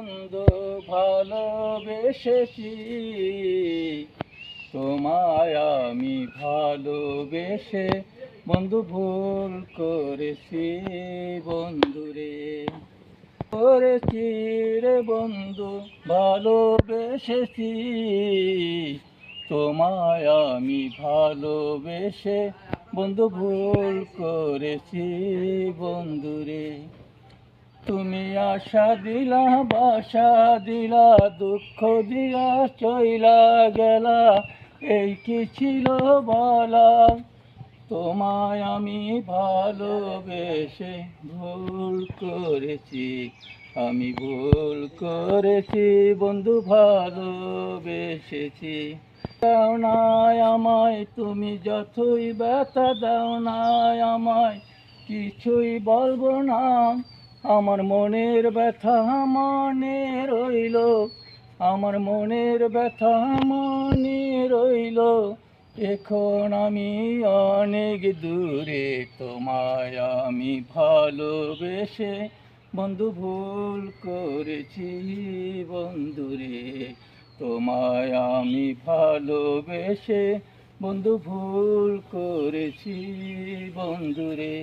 বন্ধু ভালোবেসেছি, তোমায় আমি ভালোবেসে বন্ধু ভুল করেছি বন্ধুরে। করেছি রে বন্ধু ভালোবেসেছি, তোমায় আমি ভালোবেসে বন্ধু ভুল করেছি বন্ধুরে। তুমি আশা দিলা বাসা দিলা, দুঃখ দিয়া চইলা গেলা, এই কি ছিল বলা? তোমায় আমি ভালোবেসে ভুল করেছি, আমি ভুল করেছি বন্ধু ভালোবেসেছি। দাও না আমায় তুমি যতই ব্যথা, দাও না আমায় কিছুই বলবো না, আমার মনের ব্যথা মনে রইল, আমার মনের ব্যথা মনে রইল। এখন আমি অনেক দূরে, তোমায় আমি ভালোবেসে বন্ধু ভুল করেছি বন্ধুরে। তোমায় আমি ভালোবেসে বন্ধু ভুল করেছি বন্ধুরে।